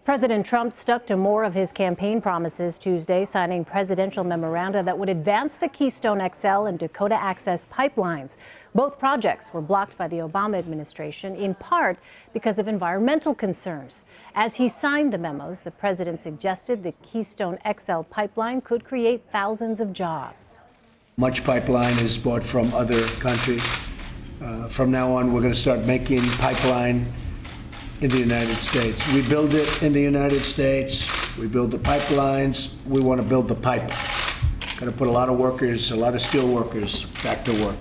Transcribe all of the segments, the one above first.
President Trump stuck to more of his campaign promises Tuesday, signing presidential memoranda that would advance the Keystone XL and Dakota Access pipelines. Both projects were blocked by the Obama administration, in part because of environmental concerns. As he signed the memos, the president suggested the Keystone XL pipeline could create thousands of jobs. Much pipeline is bought from other countries. From now on, we're going to start making pipeline in the United States. We build it in the United States. We build the pipelines. We want to build the pipe. Got to put a lot of workers, a lot of steel workers back to work.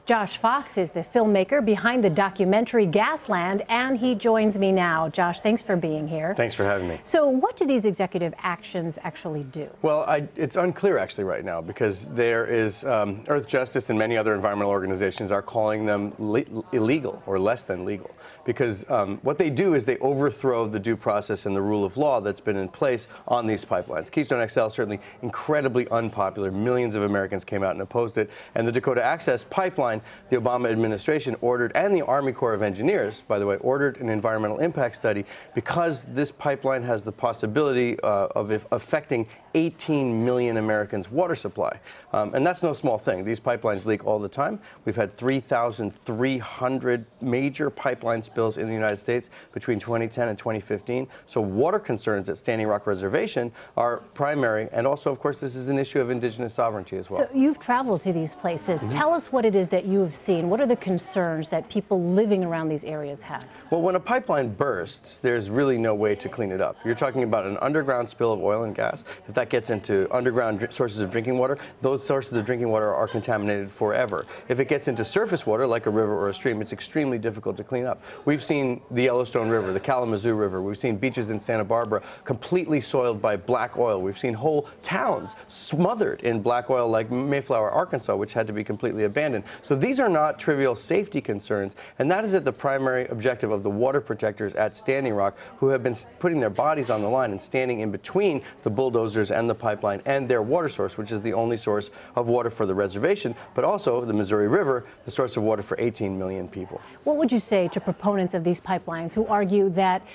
Josh Fox is the filmmaker behind the documentary Gasland, and he joins me now. Josh, thanks for being here. Thanks for having me. So what do these executive actions actually do? Well, it's unclear actually right now, because there is Earth Justice and many other environmental organizations are calling them illegal or less than legal, because what they do is they overthrow the due process and the rule of law that's been in place on these pipelines. Keystone XL certainly incredibly unpopular. Millions of Americans came out and opposed it. And the Dakota Access pipeline, the Obama administration ordered, and the Army Corps of Engineers, by the way, ordered an environmental impact study because this pipeline has the possibility of affecting 18 million Americans' water supply. And that's no small thing. These pipelines leak all the time. We've had 3,300 major pipeline spills in the United States between 2010 and 2015. So water concerns at Standing Rock Reservation are primary. And also, of course, this is an issue of indigenous sovereignty as well. So you've traveled to these places. Tell us what it is that you have seen. What are the concerns that people living around these areas have? Well, when a pipeline bursts, there's really no way to clean it up. You're talking about an underground spill of oil and gas. If that gets into underground sources of drinking water, those sources of drinking water are contaminated forever. If it gets into surface water, like a river or a stream, it's extremely difficult to clean up. We've seen the Yellowstone River, the Kalamazoo River. We've seen beaches in Santa Barbara completely soiled by black oil. We've seen whole towns smothered in black oil, like Mayflower, Arkansas, which had to be completely abandoned. So these are not trivial safety concerns, and that is at the primary objective of the water protectors at Standing Rock, who have been putting their bodies on the line and standing in between the bulldozers and the pipeline and their water source, which is the only source of water for the reservation, but also the Missouri River, the source of water for 18 million people. What would you say to proponents of these pipelines who argue that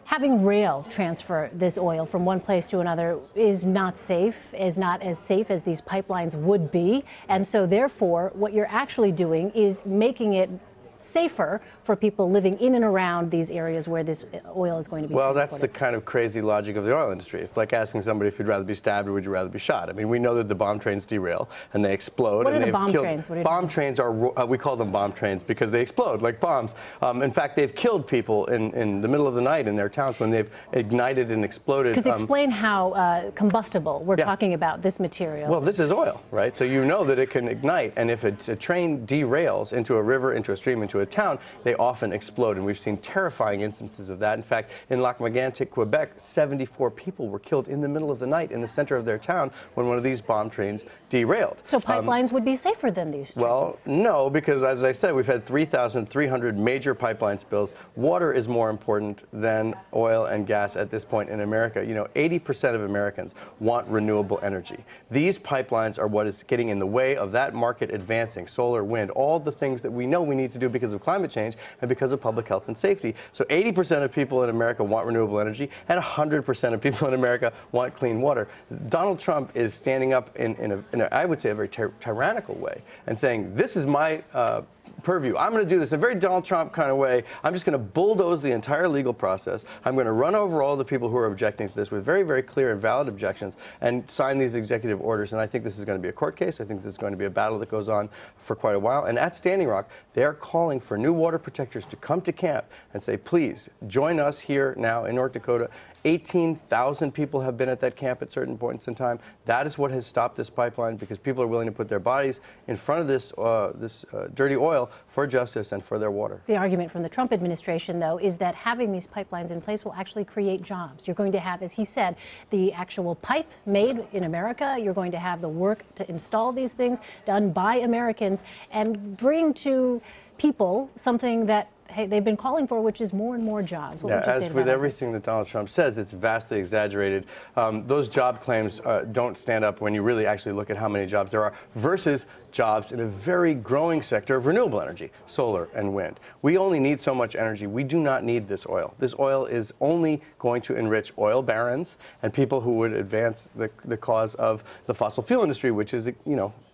having rail transfer this oil from one place to another is not safe, is not as safe as these pipelines would be, and so therefore what you're actually doing is making it safer for people living in and around these areas where this oil is going to be Well, transported? that's the kind of crazy logic of the oil industry. It's like asking somebody if you'd rather be stabbed or would you rather be shot. I mean, we know that the bomb trains derail and they explode. What and are the bomb killed, trains? What are bomb trains are, we call them bomb trains because they explode like bombs. In fact, they've killed people in the middle of the night in their towns when they've ignited and exploded. Because explain how combustible we're talking about this material. Well, this is oil, right? So you know that it can ignite, and if a train derails into a river, into a stream, into a town, they often explode, and we've seen terrifying instances of that. In fact, in Lac-Mégantic, Quebec, 74 people were killed in the middle of the night in the center of their town when one of these bomb trains derailed. So pipelines would be safer than these trains? Well, no, because as I said, we've had 3,300 major pipeline spills. Water is more important than oil and gas at this point in America. You know, 80% of Americans want renewable energy. These pipelines are what is getting in the way of that market advancing, solar, wind, all the things that we know we need to do because of climate change and because of public health and safety. So 80% of people in America want renewable energy, and 100% of people in America want clean water. Donald Trump is standing up in a I would say, a very tyrannical way and saying, this is my purview. I'm going to do this in a very Donald Trump kind of way. I'm just going to bulldoze the entire legal process. I'm going to run over all the people who are objecting to this with very, very clear and valid objections and sign these executive orders. And I think this is going to be a court case. I think this is going to be a battle that goes on for quite a while. And at Standing Rock, they're calling for new water protectors to come to camp and say, please join us here now in North Dakota. 18,000 people have been at that camp at certain points in time. That is what has stopped this pipeline, because people are willing to put their bodies in front of this dirty oil for justice and for their water. The argument from the Trump administration, though, is that having these pipelines in place will actually create jobs. You're going to have, as he said, the actual pipe made in America. You're going to have the work to install these things done by Americans and bring to people something that hey, they've been calling for, which is more and more jobs. What would you say as to with that? everything that Donald Trump says, it's vastly exaggerated. Those job claims don't stand up when you really actually look at how many jobs there are versus jobs in a very growing sector of renewable energy, solar and wind. We only need so much energy. We do not need this oil. This oil is only going to enrich oil barons and people who would advance the cause of the fossil fuel industry, which is,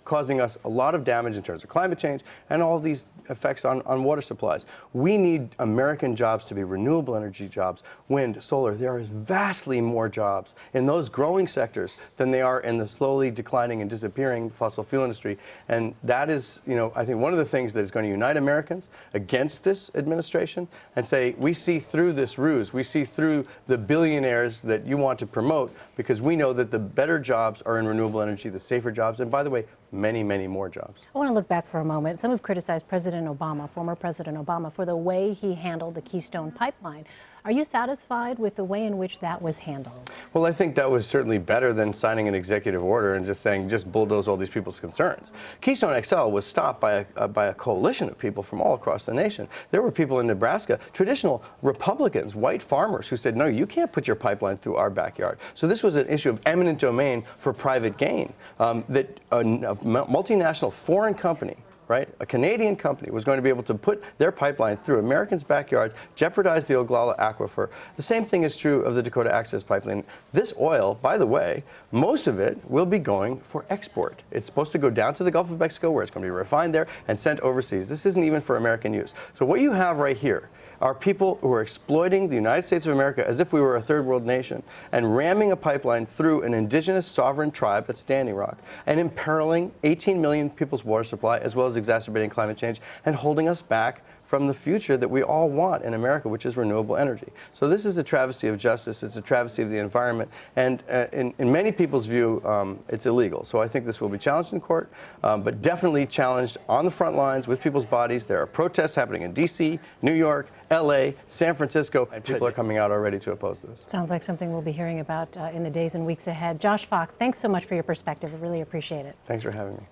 causing us a lot of damage in terms of climate change and all these effects on water supplies. We need American jobs to be renewable energy jobs, wind, solar. There is vastly more jobs in those growing sectors than they are in the slowly declining and disappearing fossil fuel industry. And that is, I think one of the things that is going to unite Americans against this administration and say, we see through this ruse. We see through the billionaires that you want to promote because we know that the better jobs are in renewable energy, the safer jobs, and by the way, many, many more jobs. I want to look back for a moment. Some have criticized President Obama, former President Obama, for the way he handled the Keystone pipeline. Are you satisfied with the way in which that was handled? Well, I think that was certainly better than signing an executive order and just saying, just bulldoze all these people's concerns. Keystone XL was stopped by a coalition of people from all across the nation. There were people in Nebraska, traditional Republicans, white farmers, who said, no, you can't put your pipeline through our backyard. So this was an issue of eminent domain for private gain, that a multinational foreign company, right? A Canadian company was going to be able to put their pipeline through Americans' backyards, jeopardize the Oglala aquifer. The same thing is true of the Dakota Access pipeline. This oil, by the way, most of it will be going for export. It's supposed to go down to the Gulf of Mexico where it's going to be refined there and sent overseas. This isn't even for American use. So what you have right here are people who are exploiting the United States of America as if we were a third world nation and ramming a pipeline through an indigenous sovereign tribe at Standing Rock and imperiling 18 million people's water supply as well as exacerbating climate change and holding us back from the future that we all want in America, which is renewable energy. So this is a travesty of justice. It's a travesty of the environment. And in many people's view, it's illegal. So I think this will be challenged in court, but definitely challenged on the front lines with people's bodies. There are protests happening in D.C., New York, L.A., San Francisco, and people are coming out already to oppose this. Sounds like something we'll be hearing about in the days and weeks ahead. Josh Fox, thanks so much for your perspective. I really appreciate it. Thanks for having me.